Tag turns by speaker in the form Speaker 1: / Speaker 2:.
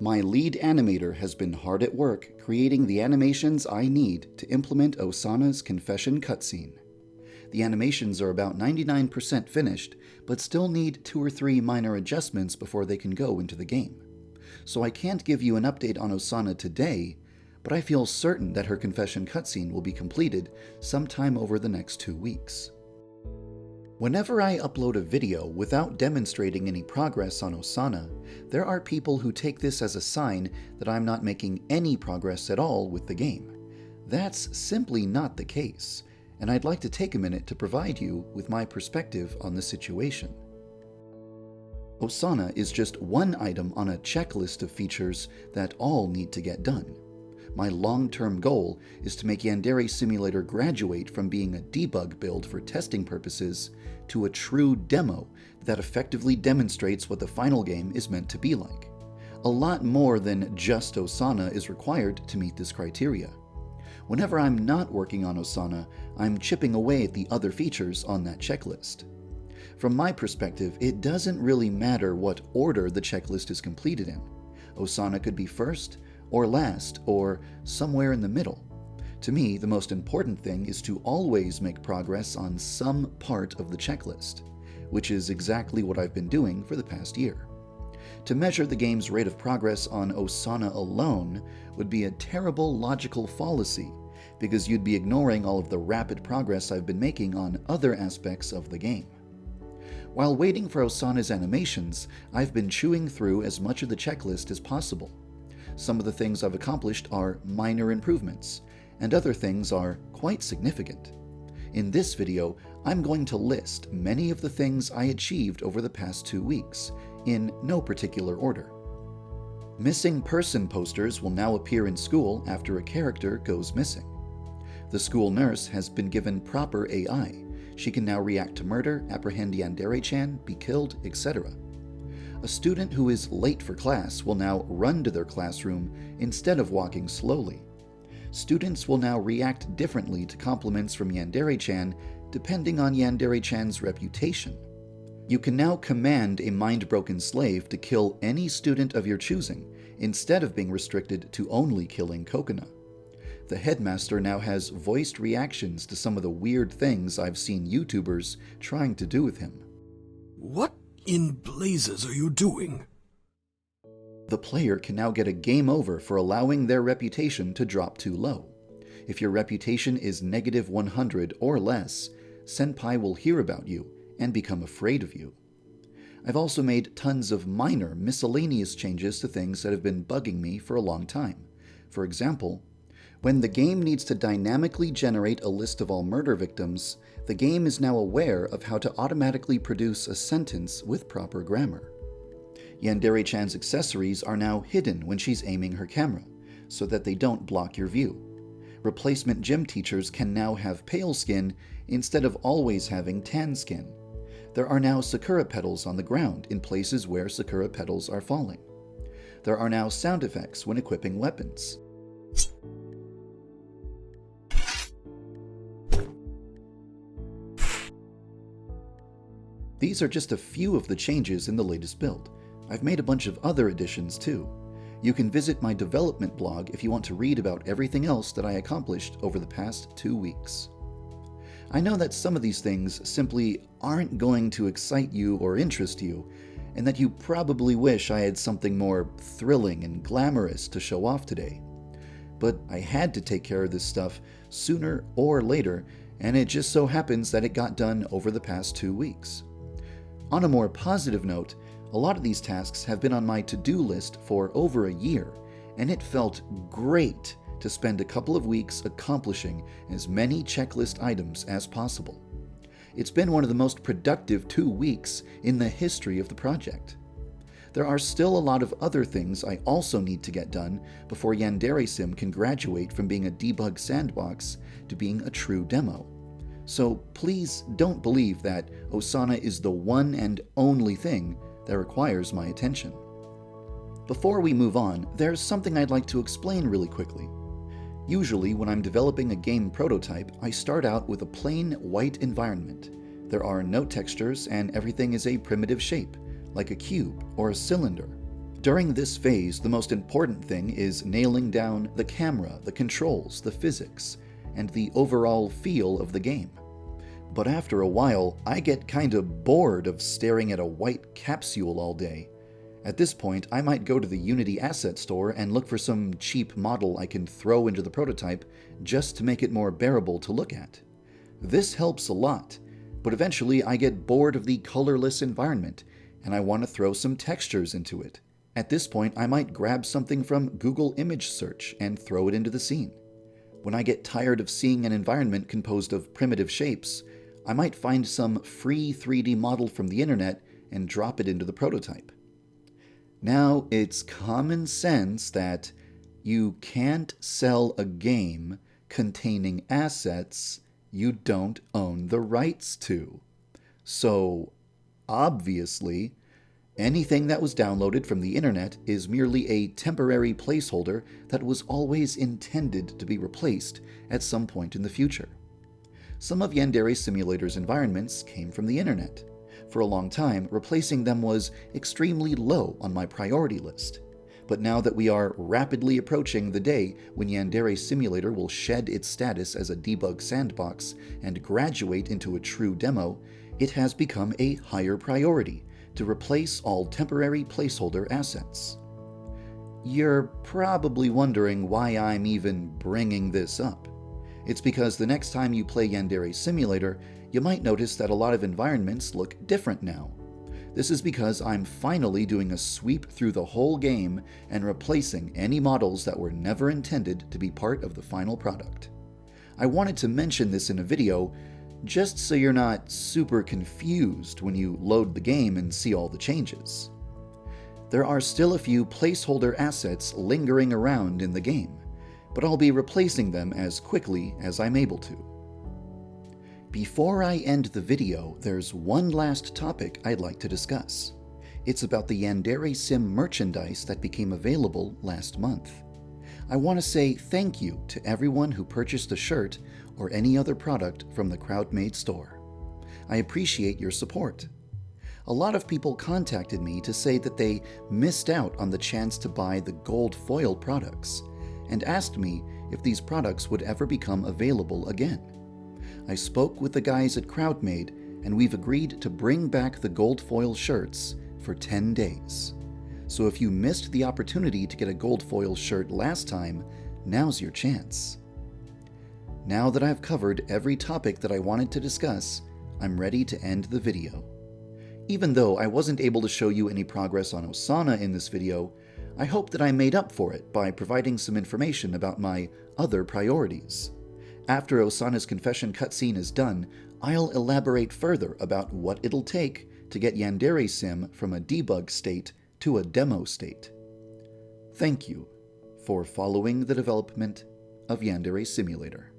Speaker 1: My lead animator has been hard at work creating the animations I need to implement Osana's confession cutscene. The animations are about 99% finished, but still need 2 or 3 minor adjustments before they can go into the game. So I can't give you an update on Osana today, but I feel certain that her confession cutscene will be completed sometime over the next 2 weeks. Whenever I upload a video without demonstrating any progress on Osana, there are people who take this as a sign that I'm not making any progress at all with the game. That's simply not the case, and I'd like to take a minute to provide you with my perspective on the situation. Osana is just one item on a checklist of features that all need to get done. My long-term goal is to make Yandere Simulator graduate from being a debug build for testing purposes to a true demo that effectively demonstrates what the final game is meant to be like. A lot more than just Osana is required to meet this criteria. Whenever I'm not working on Osana, I'm chipping away at the other features on that checklist. From my perspective, it doesn't really matter what order the checklist is completed in. Osana could be first, or last, or somewhere in the middle. To me, the most important thing is to always make progress on some part of the checklist, which is exactly what I've been doing for the past year. To measure the game's rate of progress on Osana alone would be a terrible logical fallacy, because you'd be ignoring all of the rapid progress I've been making on other aspects of the game. While waiting for Osana's animations, I've been chewing through as much of the checklist as possible. Some of the things I've accomplished are minor improvements, and other things are quite significant. In this video, I'm going to list many of the things I achieved over the past 2 weeks, in no particular order. Missing person posters will now appear in school after a character goes missing. The school nurse has been given proper AI. She can now react to murder, apprehend yandere-chan, be killed, etc. A student who is late for class will now run to their classroom instead of walking slowly. Students will now react differently to compliments from yandere-chan depending on yandere-chan's reputation. You can now command a mind-broken slave to kill any student of your choosing, instead of being restricted to only killing Kokona. The headmaster now has voiced reactions to some of the weird things I've seen YouTubers trying to do with him.
Speaker 2: What in blazes are you doing?
Speaker 1: The player can now get a game over for allowing their reputation to drop too low. If your reputation is -100 or less, Senpai will hear about you and become afraid of you. I've also made tons of minor, miscellaneous changes to things that have been bugging me for a long time. For example, when the game needs to dynamically generate a list of all murder victims, the game is now aware of how to automatically produce a sentence with proper grammar. Yandere-chan's accessories are now hidden when she's aiming her camera, so that they don't block your view. Replacement gym teachers can now have pale skin instead of always having tan skin. There are now sakura petals on the ground in places where sakura petals are falling. There are now sound effects when equipping weapons. These are just a few of the changes in the latest build. I've made a bunch of other additions too. You can visit my development blog if you want to read about everything else that I accomplished over the past 2 weeks. I know that some of these things simply aren't going to excite you or interest you, and that you probably wish I had something more thrilling and glamorous to show off today. But I had to take care of this stuff sooner or later, and it just so happens that it got done over the past 2 weeks. On a more positive note, a lot of these tasks have been on my to-do list for over a year, and it felt great to spend a couple of weeks accomplishing as many checklist items as possible. It's been one of the most productive 2 weeks in the history of the project. There are still a lot of other things I also need to get done before Yandere Sim can graduate from being a debug sandbox to being a true demo. So please don't believe that Osana is the one and only thing that requires my attention. Before we move on, there's something I'd like to explain really quickly. Usually, when I'm developing a game prototype, I start out with a plain white environment. There are no textures and everything is a primitive shape, like a cube or a cylinder. During this phase, the most important thing is nailing down the camera, the controls, the physics, and the overall feel of the game. But after a while, I get kinda bored of staring at a white capsule all day. At this point, I might go to the Unity asset store and look for some cheap model I can throw into the prototype just to make it more bearable to look at. This helps a lot, but eventually I get bored of the colorless environment and I want to throw some textures into it. At this point, I might grab something from Google Image Search and throw it into the scene. When I get tired of seeing an environment composed of primitive shapes, I might find some free 3D model from the internet and drop it into the prototype. Now, it's common sense that you can't sell a game containing assets you don't own the rights to. So, obviously, anything that was downloaded from the internet is merely a temporary placeholder that was always intended to be replaced at some point in the future. Some of Yandere Simulator's environments came from the internet. For a long time, replacing them was extremely low on my priority list. But now that we are rapidly approaching the day when Yandere Simulator will shed its status as a debug sandbox and graduate into a true demo, it has become a higher priority to replace all temporary placeholder assets. You're probably wondering why I'm even bringing this up. It's because the next time you play Yandere Simulator, you might notice that a lot of environments look different now. This is because I'm finally doing a sweep through the whole game and replacing any models that were never intended to be part of the final product. I wanted to mention this in a video just so you're not super confused when you load the game and see all the changes. There are still a few placeholder assets lingering around in the game, but I'll be replacing them as quickly as I'm able to. Before I end the video, there's one last topic I'd like to discuss. It's about the Yandere Sim merchandise that became available last month. I want to say thank you to everyone who purchased a shirt or any other product from the Crowdmade store. I appreciate your support. A lot of people contacted me to say that they missed out on the chance to buy the gold foil products and asked me if these products would ever become available again. I spoke with the guys at Crowdmade and we've agreed to bring back the gold foil shirts for 10 days. So if you missed the opportunity to get a gold foil shirt last time, now's your chance. Now that I've covered every topic that I wanted to discuss, I'm ready to end the video. Even though I wasn't able to show you any progress on Osana in this video, I hope that I made up for it by providing some information about my other priorities. After Osana's confession cutscene is done, I'll elaborate further about what it'll take to get Yandere Sim from a debug state to a demo state. Thank you for following the development of Yandere Simulator.